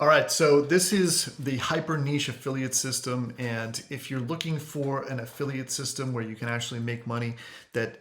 All right, so this is the hyper niche affiliate system. And if you're looking for an affiliate system where you can actually make money that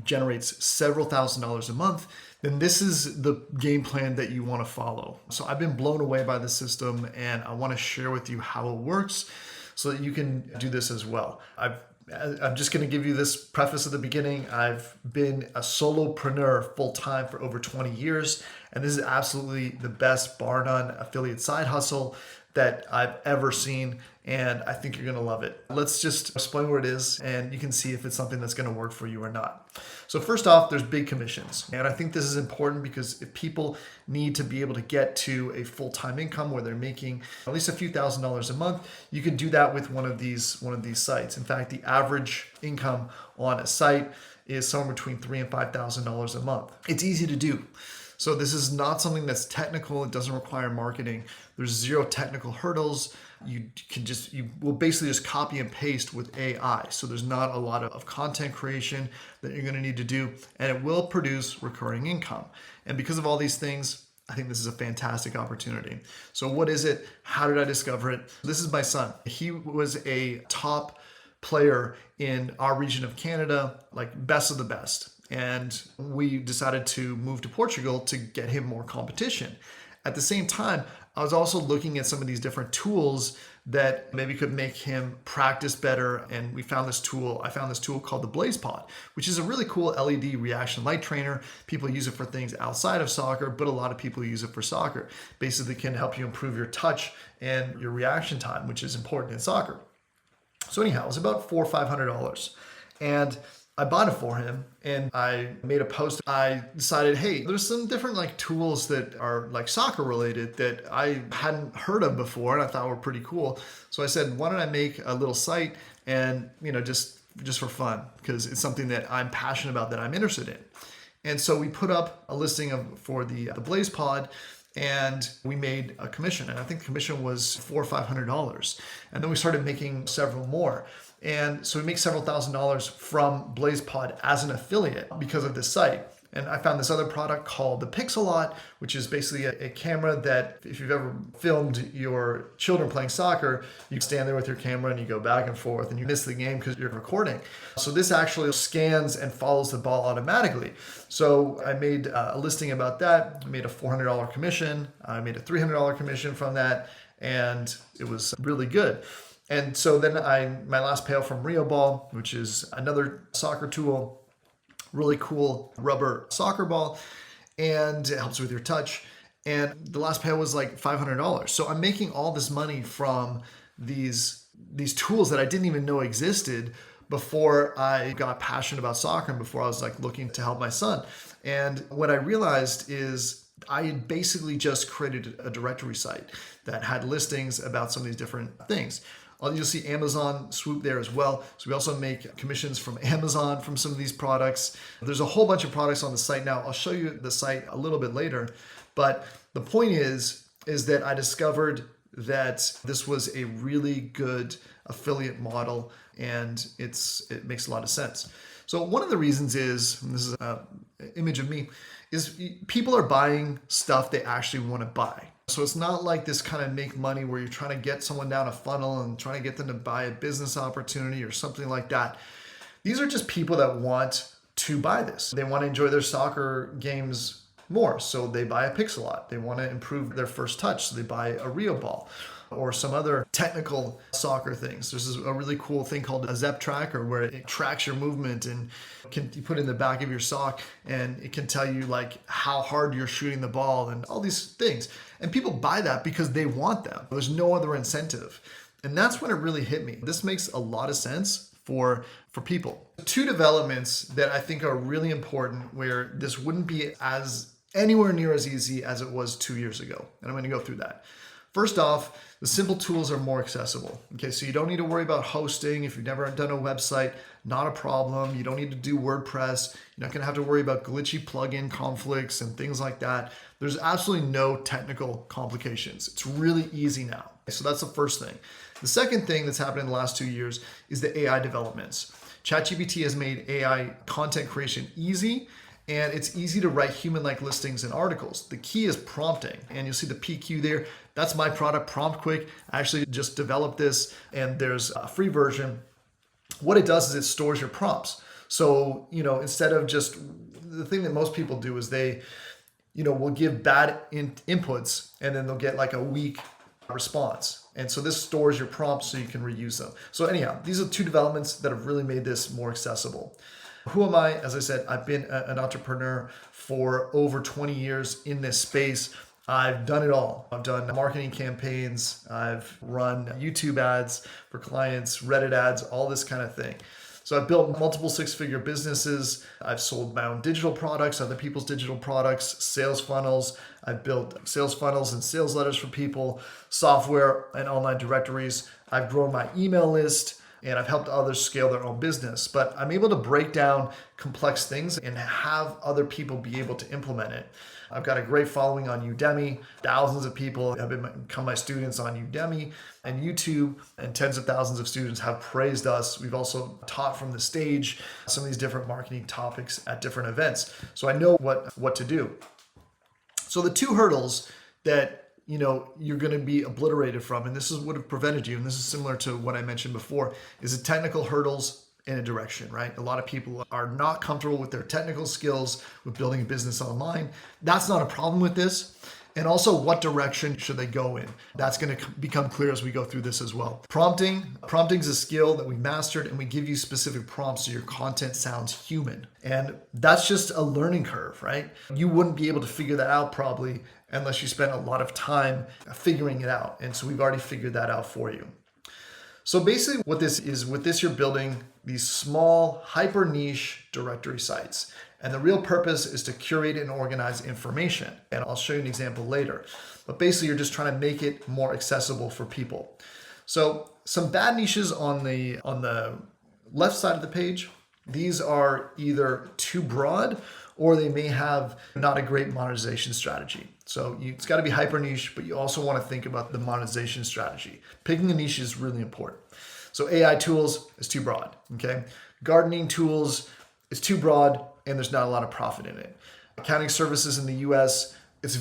generates several $1,000s a month, then this is the game plan that you want to follow. So I've been blown away by the system and I want to share with you how it works so that you can do this as well. I'm just going to give you this preface at the beginning. I've been a solopreneur full-time for over 20 years, and this is absolutely the best bar none affiliate side hustle that I've ever seen, and I think you're going to love it. Let's just explain what it is, and you can see if it's something that's going to work for you or not. So first off, there's big commissions, and I think this is important because if people need to be able to get to a full-time income where they're making at least a few $1,000s a month, you can do that with one of these sites. In fact, the average income on a site is somewhere between $3,000 and $5,000 a month. It's easy to do. So this is not something that's technical. It doesn't require marketing. There's zero technical hurdles. You will basically just copy and paste with AI. So there's not a lot of content creation that you're going to need to do, and it will produce recurring income. And because of all these things, I think this is a fantastic opportunity. So what is it? How did I discover it? This is my son. He was a top player in our region of Canada, like best of the best. And we decided to move to Portugal to get him more competition. At the same time, I was also looking at some of these different tools that maybe could make him practice better. And I found this tool called the BlazePod, which is a really cool LED reaction light trainer. People use it for things outside of soccer, but a lot of people use it for soccer. Basically can help you improve your touch and your reaction time, which is important in soccer. So anyhow, it was about $400 or $500. And I bought it for him and I made a post. I decided, hey, there's some different tools that are soccer related that I hadn't heard of before and I thought were pretty cool. So I said, why don't I make a little site and just for fun, because it's something that I'm passionate about, that I'm interested in. And so we put up a listing for the BlazePod, and we made a commission, and I think the commission was $400 or $500. And then we started making several more. And so we make several $1,000s from BlazePod as an affiliate because of this site. And I found this other product called the Pixellot, which is basically a camera that if you've ever filmed your children playing soccer, you stand there with your camera and you go back and forth and you miss the game because you're recording. So this actually scans and follows the ball automatically. So I made a listing about that. I made a $400 commission. I made a $300 commission from that, and it was really good. And so then my last payout from Rio Ball, which is another soccer tool, really cool rubber soccer ball, and it helps with your touch. And the last payout was like $500. So I'm making all this money from these tools that I didn't even know existed before I got passionate about soccer and before I was looking to help my son. And what I realized is I had basically just created a directory site that had listings about some of these different things. You'll see Amazon swoop there as well. So we also make commissions from Amazon from some of these products. There's a whole bunch of products on the site now. I'll show you the site a little bit later. But the point is that I discovered that this was a really good affiliate model, and it makes a lot of sense. So one of the reasons is, and this is an image of me, is people are buying stuff they actually want to buy. So it's not like this kind of make money where you're trying to get someone down a funnel and trying to get them to buy a business opportunity or something like that. These are just people that want to buy this. They want to enjoy their soccer games more, so they buy a Pixellot. They want to improve their first touch, so they buy a Rio Ball or some other technical soccer things. There's a really cool thing called a Zep tracker where it tracks your movement and you put it in the back of your sock, and it can tell you how hard you're shooting the ball and all these things. And people buy that because they want them. There's no other incentive. And that's when it really hit me. This makes a lot of sense for people. Two developments that I think are really important where this wouldn't be anywhere near as easy as it was 2 years ago. And I'm going to go through that. First off, the simple tools are more accessible. Okay, so you don't need to worry about hosting. If you've never done a website, not a problem. You don't need to do WordPress. You're not going to have to worry about glitchy plugin conflicts and things like that. There's absolutely no technical complications. It's really easy now. So that's the first thing. The second thing that's happened in the last 2 years is the AI developments. ChatGPT has made AI content creation easy, and it's easy to write human-like listings and articles. The key is prompting, and you'll see the PQ there. That's my product, Prompt Quick. I actually just developed this, and there's a free version. What it does is it stores your prompts. So, instead of just the thing that most people do is they, will give bad inputs and then they'll get like a weak response. And so this stores your prompts so you can reuse them. So anyhow, these are two developments that have really made this more accessible. Who am I? As I said, I've been an entrepreneur for over 20 years in this space. I've done it all. I've done marketing campaigns. I've run YouTube ads for clients, Reddit ads, all this kind of thing. So I've built multiple six-figure businesses. I've sold my own digital products, other people's digital products, sales funnels. I've built sales funnels and sales letters for people, software and online directories. I've grown my email list, and I've helped others scale their own business. But I'm able to break down complex things and have other people be able to implement it. I've got a great following on Udemy. Thousands of people have become my students on Udemy and YouTube, and tens of thousands of students have praised us. We've also taught from the stage some of these different marketing topics at different events. So I know what to do. So the two hurdles that you're going to be obliterated from, and this is what have prevented you, and this is similar to what I mentioned before, is the technical hurdles in a direction, right? A lot of people are not comfortable with their technical skills with building a business online. That's not a problem with this. And also, what direction should they go in? That's going to become clear as we go through this as well. Prompting is a skill that we mastered, and we give you specific prompts so your content sounds human. And that's just a learning curve, right? You wouldn't be able to figure that out probably unless you spent a lot of time figuring it out. And so we've already figured that out for you. So basically what this is, with this you're building these small, hyper niche directory sites. And the real purpose is to curate and organize information. And I'll show you an example later. But basically you're just trying to make it more accessible for people. So some bad niches on the left side of the page, these are either too broad or they may have not a great monetization strategy. So it's got to be hyper niche, but you also want to think about the monetization strategy. Picking a niche is really important. So AI tools is too broad, okay? Gardening tools is too broad and there's not a lot of profit in it. Accounting services in the US, it's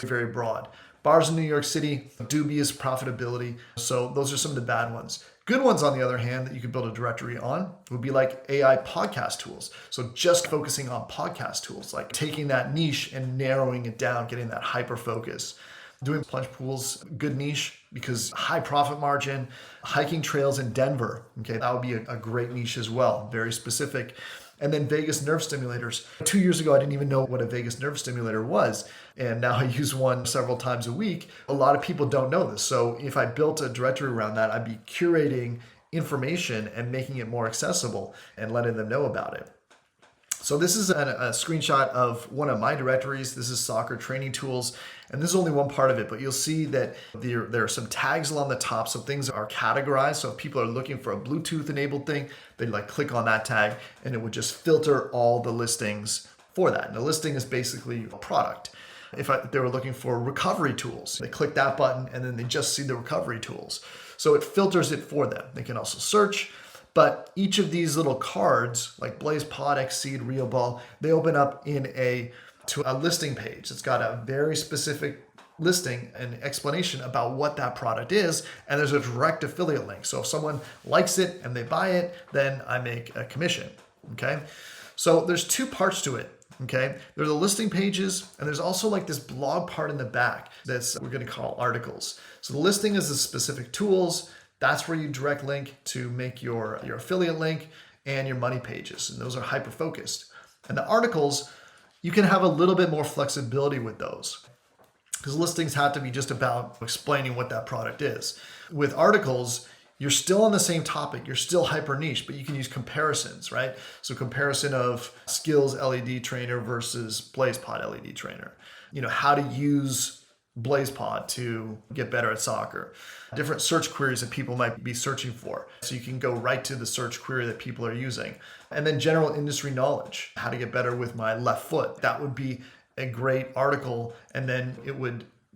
very broad. Bars in New York City, dubious profitability. So those are some of the bad ones. Good ones, on the other hand, that you could build a directory on would be like AI podcast tools. So just focusing on podcast tools, like taking that niche and narrowing it down, getting that hyper focus. Doing plunge pools, good niche because high profit margin. Hiking trails in Denver, okay, that would be a great niche as well, very specific. And then vagus nerve stimulators. 2 years ago, I didn't even know what a vagus nerve stimulator was. And now I use one several times a week. A lot of people don't know this. So if I built a directory around that, I'd be curating information and making it more accessible and letting them know about it. So this is a screenshot of one of my directories. This is soccer training tools. And this is only one part of it, but you'll see that there are some tags along the top. So things are categorized. So if people are looking for a Bluetooth enabled thing, they'd click on that tag and it would just filter all the listings for that. And the listing is basically a product. If they were looking for recovery tools, they click that button and then they just see the recovery tools. So it filters it for them. They can also search. But each of these little cards, like BlazePod, Exceed, RealBall, they open up to a listing page. It's got a very specific listing and explanation about what that product is, and there's a direct affiliate link. So if someone likes it and they buy it, then I make a commission, okay? So there's two parts to it, okay? There's the listing pages, and there's also this blog part in the back that's we're gonna call articles. So the listing is the specific tools. That's where you direct link to make your affiliate link and your money pages. And those are hyper-focused. And the articles, you can have a little bit more flexibility with those because listings have to be just about explaining what that product is. With articles, you're still on the same topic. You're still hyper niche, but you can use comparisons, right? So comparison of Skills LED trainer versus BlazePod LED trainer. How to use BlazePod to get better at soccer. Different search queries that people might be searching for. So you can go right to the search query that people are using. And then general industry knowledge, how to get better with my left foot. That would be a great article. And then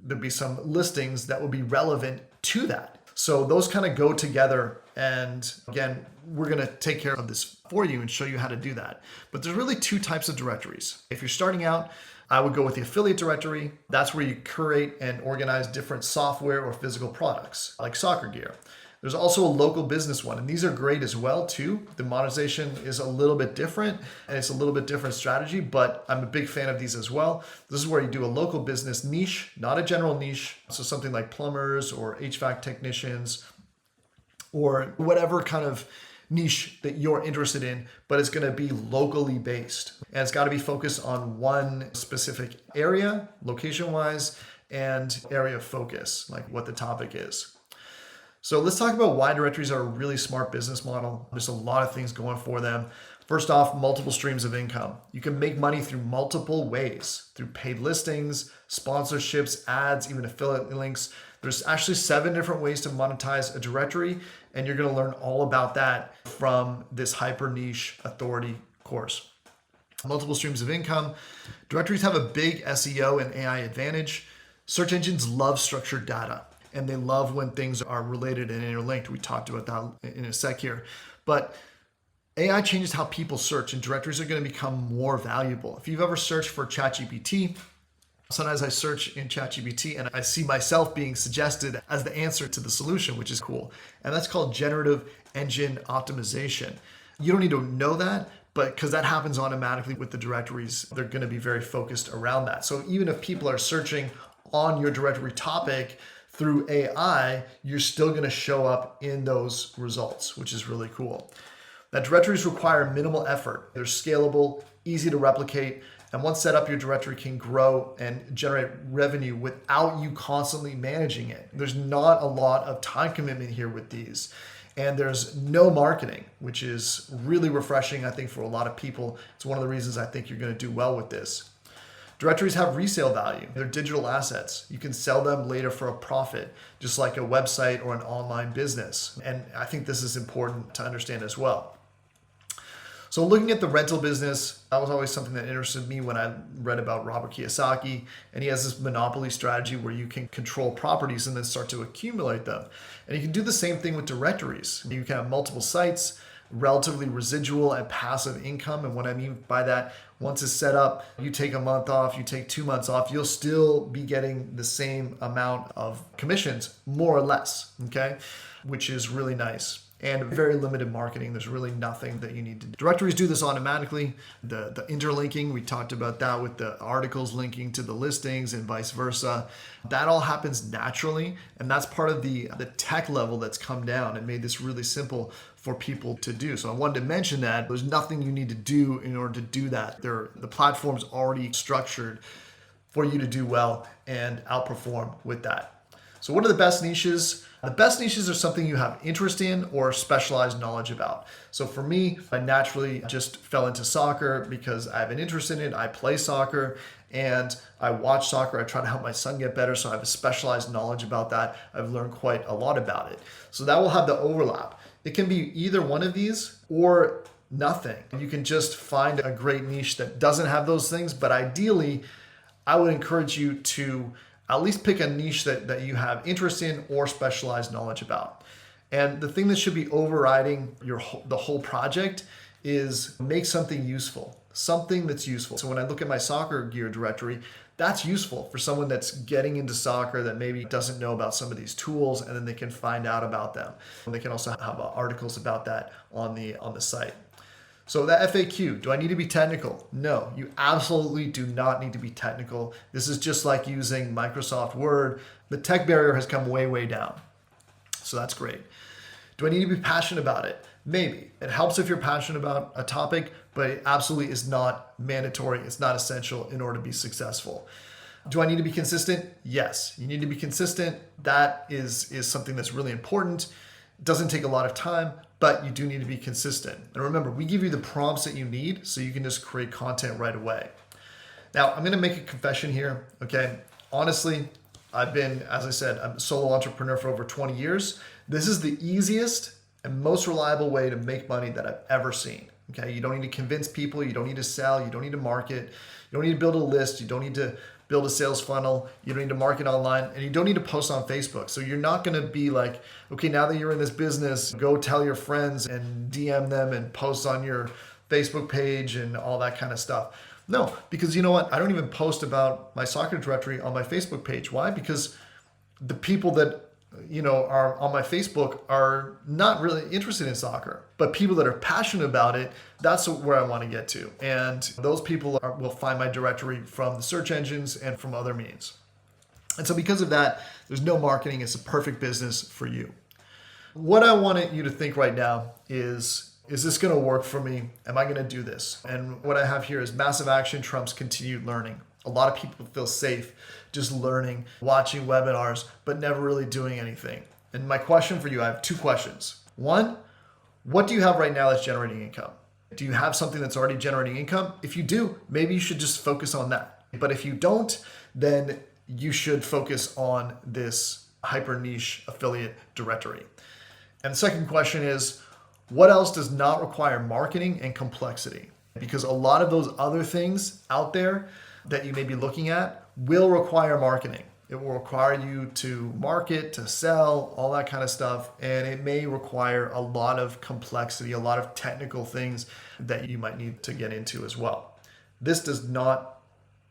there'd be some listings that would be relevant to that. So those kind of go together. And again, we're going to take care of this for you and show you how to do that. But there's really two types of directories. If you're starting out, I would go with the affiliate directory. That's where you curate and organize different software or physical products like soccer gear. There's also a local business one, and these are great as well too. The monetization is a little bit different and it's a little bit different strategy, but I'm a big fan of these as well. This is where you do a local business niche, not a general niche. So something like plumbers or HVAC technicians or whatever kind of niche that you're interested in, but it's going to be locally based. And it's got to be focused on one specific area, location wise, and area of focus, like what the topic is. So let's talk about why directories are a really smart business model. There's a lot of things going for them. First off, multiple streams of income. You can make money through multiple ways, through paid listings, sponsorships, ads, even affiliate links. There's actually 7 different ways to monetize a directory, and you're going to learn all about that from this hyper niche authority course. Multiple streams of income. Directories have a big SEO and AI advantage. Search engines love structured data, and they love when things are related and interlinked. We talked about that in a sec here. But AI changes how people search, and directories are going to become more valuable. If you've ever searched for ChatGPT, sometimes I search in ChatGPT and I see myself being suggested as the answer to the solution, which is cool. And that's called generative engine optimization. You don't need to know that, but because that happens automatically with the directories, they're going to be very focused around that. So even if people are searching on your directory topic through AI, you're still going to show up in those results, which is really cool. Now, directories require minimal effort. They're scalable, easy to replicate, and once set up, your directory can grow and generate revenue without you constantly managing it. There's not a lot of time commitment here with these. And there's no marketing, which is really refreshing, I think, for a lot of people. It's one of the reasons I think you're going to do well with this. Directories have resale value. They're digital assets. You can sell them later for a profit, just like a website or an online business. And I think this is important to understand as well. So looking at the rental business, that was always something that interested me when I read about Robert Kiyosaki. And he has this monopoly strategy where you can control properties and then start to accumulate them. And you can do the same thing with directories. You can have multiple sites, relatively residual and passive income. And what I mean by that, once it's set up, you take a month off, you take 2 months off, you'll still be getting the same amount of commissions, more or less, okay? Which is really nice. And very limited marketing. There's really nothing that you need to do. Directories do this automatically. The interlinking, we talked about that with the articles linking to the listings and vice versa. That all happens naturally. And that's part of the tech level that's come down and made this really simple for people to do. So I wanted to mention that there's nothing you need to do in order to do that. The platform's already structured for you to do well and outperform with that. So what are the best niches? The best niches are something you have interest in or specialized knowledge about. So for me, I naturally just fell into soccer because I have an interest in it. I play soccer and I watch soccer. I try to help my son get better. So I have a specialized knowledge about that. I've learned quite a lot about it. So that will have the overlap. It can be either one of these or nothing. You can just find a great niche that doesn't have those things. But ideally, I would encourage you to at least pick a niche that you have interest in or specialized knowledge about. And the thing that should be overriding the whole project is make something useful, something that's useful. So when I look at my soccer gear directory, that's useful for someone that's getting into soccer that maybe doesn't know about some of these tools, and then they can find out about them. And they can also have articles about that on the site. So that FAQ, do I need to be technical? No, you absolutely do not need to be technical. This is just like using Microsoft Word. The tech barrier has come way, way down. So that's great. Do I need to be passionate about it? Maybe. It helps if you're passionate about a topic, but it absolutely is not mandatory. It's not essential in order to be successful. Do I need to be consistent? Yes, you need to be consistent. That is something that's really important. It doesn't take a lot of time, but you do need to be consistent. And remember, we give you the prompts that you need so you can just create content right away. Now, I'm going to make a confession here, okay? Honestly, I've been, as I said, I'm a solo entrepreneur for over 20 years. This is the easiest and most reliable way to make money that I've ever seen, okay? You don't need to convince people. You don't need to sell. You don't need to market. You don't need to build a list. You don't need to build a sales funnel. You don't need to market online, and you don't need to post on Facebook. So you're not going to be like, okay, now that you're in this business, go tell your friends and DM them and post on your Facebook page and all that kind of stuff. No, because you know what? I don't even post about my soccer directory on my Facebook page. Why? Because the people that are on my Facebook are not really interested in soccer, but people that are passionate about it, that's where I want to get to. And those people will find my directory from the search engines and from other means. And so because of that, there's no marketing. It's a perfect business for you. What I want you to think right now is this going to work for me? Am I going to do this? And what I have here is massive action trumps continued learning. A lot of people feel safe just learning, watching webinars, but never really doing anything. And my question for you, I have two questions. One, what do you have right now that's generating income? Do you have something that's already generating income? If you do, maybe you should just focus on that. But if you don't, then you should focus on this hyper niche affiliate directory. And the second question is, what else does not require marketing and complexity? Because a lot of those other things out there that you may be looking at will require marketing. It will require you to market, to sell, all that kind of stuff. And it may require a lot of complexity, a lot of technical things that you might need to get into as well. This does not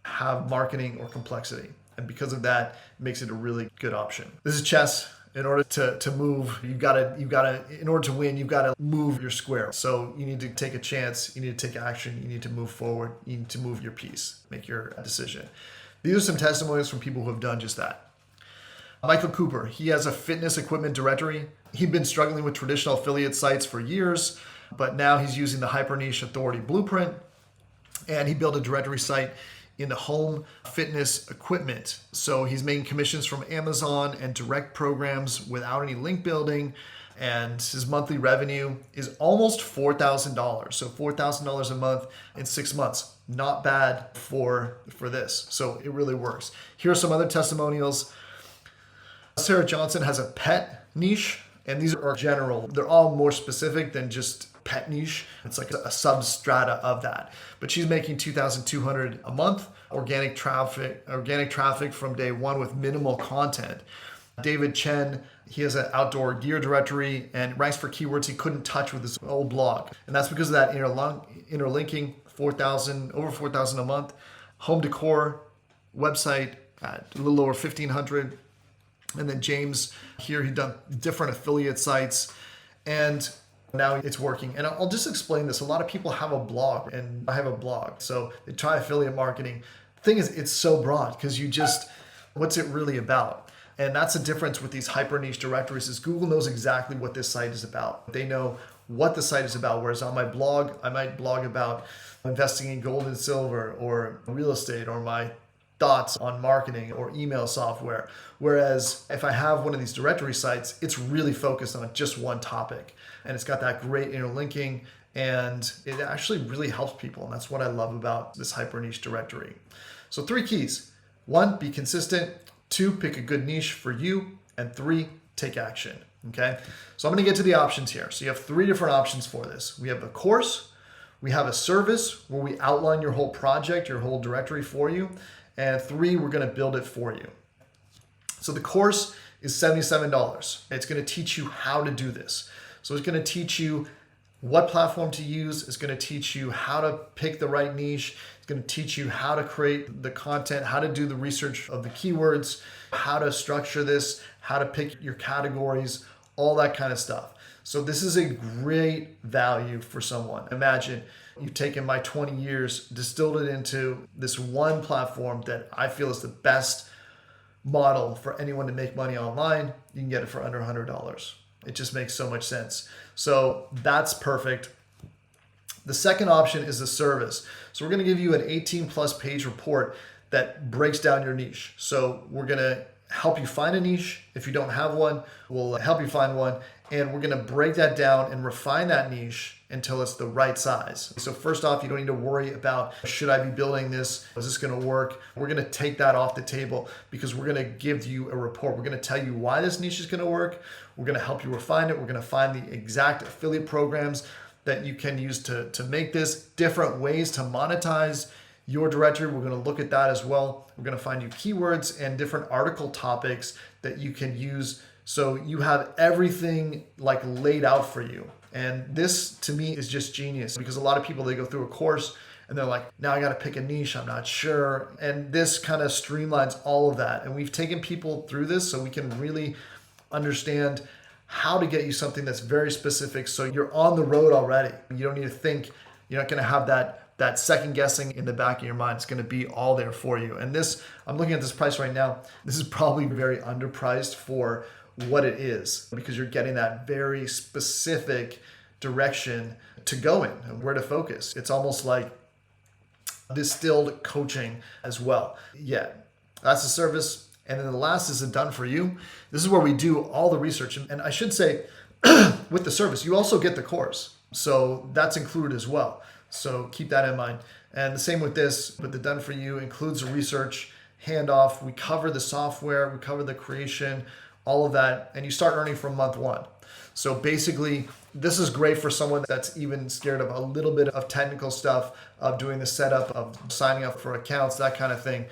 have marketing or complexity. And because of that, it makes it a really good option. This is chess. In order to move, in order to win, you've got to move your square. So you need to take a chance, you need to take action, you need to move forward, you need to move your piece, make your decision. These are some testimonials from people who have done just that. Michael Cooper, he has a fitness equipment directory. He'd been struggling with traditional affiliate sites for years, but now he's using the hyper niche authority blueprint, and he built a directory site in the home fitness equipment. So he's making commissions from Amazon and direct programs without any link building. And his monthly revenue is almost $4,000. So $4,000 a month in 6 months. Not bad for this. So it really works. Here are some other testimonials. Sarah Johnson has a pet niche, and these are general. They're all more specific than just pet niche. It's like a substrata of that. But she's making $2,200 a month, organic traffic from day one with minimal content. David Chen, he has an outdoor gear directory and ranks for keywords he couldn't touch with his old blog. And that's because of that interlinking, over 4,000 a month. Home decor website at a little over 1,500. And then James here, he'd done different affiliate sites, and now it's working. And I'll just explain this. A lot of people have a blog, and I have a blog. So they try affiliate marketing. The thing is, it's so broad because what's it really about? And that's the difference with these hyper niche directories is Google knows exactly what this site is about. They know what the site is about. Whereas on my blog, I might blog about investing in gold and silver or real estate or my thoughts on marketing or email software. Whereas if I have one of these directory sites, it's really focused on just one topic. And it's got that great interlinking, and it actually really helps people. And that's what I love about this hyper niche directory. So 3 keys. 1, be consistent. 2, pick a good niche for you. And 3, take action. Okay. So I'm going to get to the options here. So you have 3 different options for this. We have a course. We have a service where we outline your whole project, your whole directory for you. And 3, we're going to build it for you. So the course is $77. It's going to teach you how to do this. So it's going to teach you what platform to use. It's going to teach you how to pick the right niche. It's going to teach you how to create the content, how to do the research of the keywords, how to structure this, how to pick your categories, all that kind of stuff. So this is a great value for someone. Imagine you've taken my 20 years, distilled it into this one platform that I feel is the best model for anyone to make money online. You can get it for under $100. It just makes so much sense. So that's perfect. The second option is the service. So we're going to give you an 18+ page report that breaks down your niche. So we're going to help you find a niche. If you don't have one, we'll help you find one. And we're going to break that down and refine that niche until it's the right size. So first off, you don't need to worry about, should I be building this? Is this going to work? We're going to take that off the table because we're going to give you a report. We're going to tell you why this niche is going to work. We're going to help you refine it. We're going to find the exact affiliate programs that you can use to make this, different ways to monetize your directory. We're going to look at that as well. We're going to find you keywords and different article topics that you can use. So you have everything like laid out for you. And this to me is just genius because a lot of people, they go through a course and they're like, now I got to pick a niche, I'm not sure. And this kind of streamlines all of that. And we've taken people through this so we can really understand how to get you something that's very specific so you're on the road already. You don't need to think, you're not going to have that second guessing in the back of your mind. It's going to be all there for you. And this, I'm looking at this price right now. This is probably very underpriced for what it is, because you're getting that very specific direction to go in and where to focus. It's almost like distilled coaching as well. Yeah, that's the service. And then the last is a done for you. This is where we do all the research. And I should say, with the service, you also get the course. So that's included as well. So keep that in mind. And the same with this, but the done for you includes the research, handoff. We cover the software, we cover the creation, all of that. And you start earning from month one. So basically, this is great for someone that's even scared of a little bit of technical stuff, of doing the setup, of signing up for accounts, that kind of thing.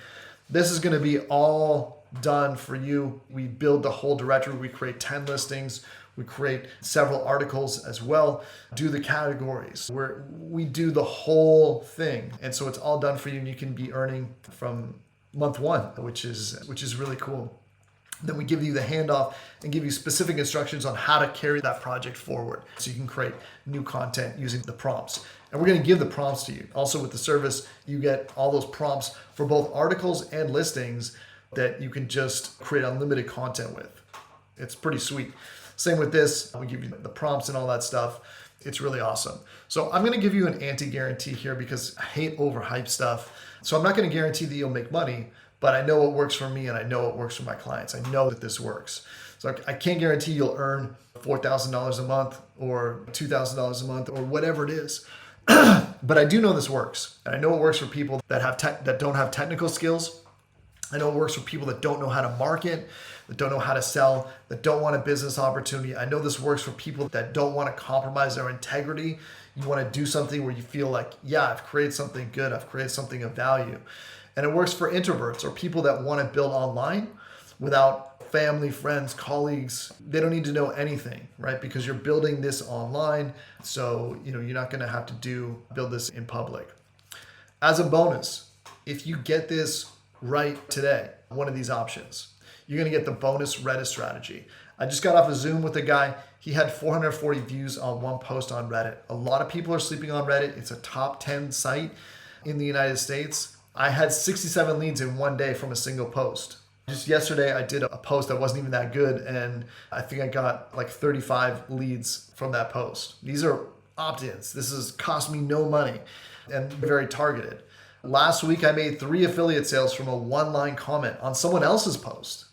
This is going to be all done for you. We build the whole directory. We create 10 listings. We create several articles as well, do the categories, where we do the whole thing. And so it's all done for you, and you can be earning from month one, which is really cool. Then we give you the handoff and give you specific instructions on how to carry that project forward so you can create new content using the prompts. And we're going to give the prompts to you. Also with the service, you get all those prompts for both articles and listings that you can just create unlimited content with. It's pretty sweet. Same with this, we give you the prompts and all that stuff. It's really awesome. So I'm going to give you an anti-guarantee here because I hate overhyped stuff. So I'm not going to guarantee that you'll make money, but I know what works for me and I know what works for my clients. I know that this works. So I can't guarantee you'll earn $4,000 a month or $2,000 a month or whatever it is. But I do know this works. And I know it works for people that don't have technical skills. I know it works for people that don't know how to market, that don't know how to sell, that don't want a business opportunity. I know this works for people that don't want to compromise their integrity. You want to do something where you feel like, yeah, I've created something good, I've created something of value. And it works for introverts or people that want to build online without family, friends, colleagues. They don't need to know anything, right? Because you're building this online. So, you're not going to have to build this in public. As a bonus, if you get this right today, one of these options, you're going to get the bonus Reddit strategy. I just got off a Zoom with a guy. He had 440 views on one post on Reddit. A lot of people are sleeping on Reddit. It's a top 10 site in the United States. I had 67 leads in one day from a single post. Just yesterday, I did a post that wasn't even that good, and I think I got like 35 leads from that post. These are opt-ins. This has cost me no money and very targeted. Last week, I made 3 affiliate sales from a one-line comment on someone else's post.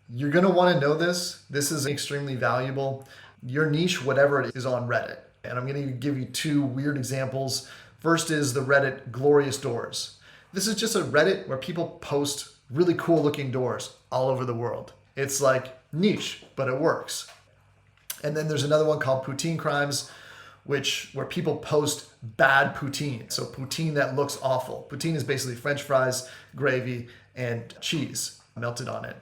You're going to want to know this. This is extremely valuable. Your niche, whatever it is, on Reddit. And I'm going to give you 2 weird examples. First is the Reddit Glorious Doors. This is just a Reddit where people post really cool looking doors all over the world. It's like niche, but it works. And then there's another one called Poutine Crimes, where people post bad poutine. So poutine that looks awful. Poutine is basically French fries, gravy, and cheese melted on it.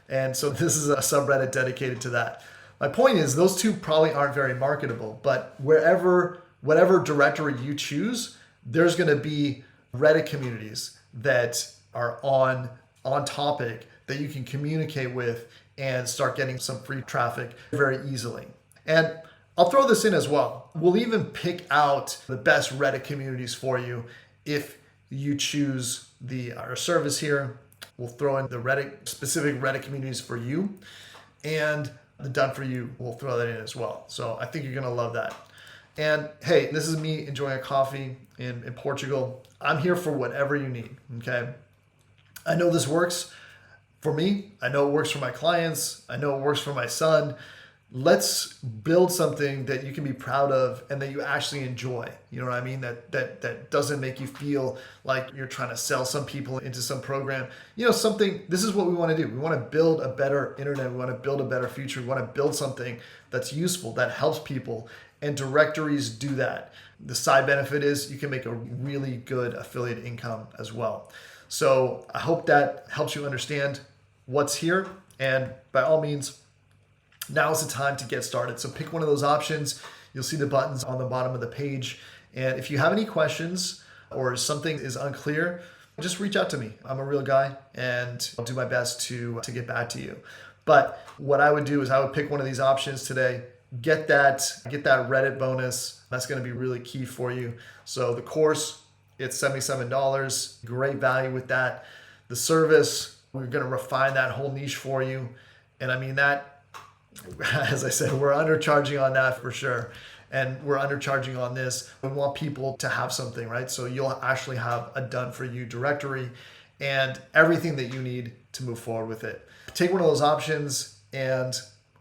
And so this is a subreddit dedicated to that. My point is those 2 probably aren't very marketable, but whatever directory you choose, there's going to be Reddit communities that are on topic that you can communicate with and start getting some free traffic very easily. And I'll throw this in as well. We'll even pick out the best Reddit communities for you if you choose our service here. We'll throw in the specific Reddit communities for you, and the done for you, we'll throw that in as well. So I think you're going to love that. And hey, this is me enjoying a coffee in Portugal. I'm here for whatever you need, okay? I know this works for me. I know it works for my clients. I know it works for my son. Let's build something that you can be proud of and that you actually enjoy. You know what I mean? That doesn't make you feel like you're trying to sell some people into some program. This is what we want to do. We want to build a better internet. We want to build a better future. We want to build something that's useful, that helps people. And directories do that. The side benefit is you can make a really good affiliate income as well. So I hope that helps you understand what's here. And by all means, now is the time to get started. So pick one of those options. You'll see the buttons on the bottom of the page. And if you have any questions or something is unclear, just reach out to me. I'm a real guy and I'll do my best to get back to you. But what I would do is I would pick one of these options today, get that Reddit bonus. That's going to be really key for you. So the course, it's $77, great value with that. The service, we're going to refine that whole niche for you. And I mean that, as I said, we're undercharging on that for sure. And we're undercharging on this. We want people to have something, right? So you'll actually have a done for you directory and everything that you need to move forward with it. Take one of those options and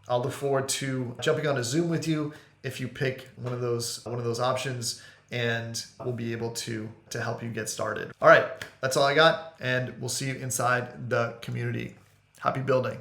I'll look forward to jumping on a Zoom with you if you pick one of those options, and we'll be able to help you get started. All right, that's all I got, and we'll see you inside the community. Happy building.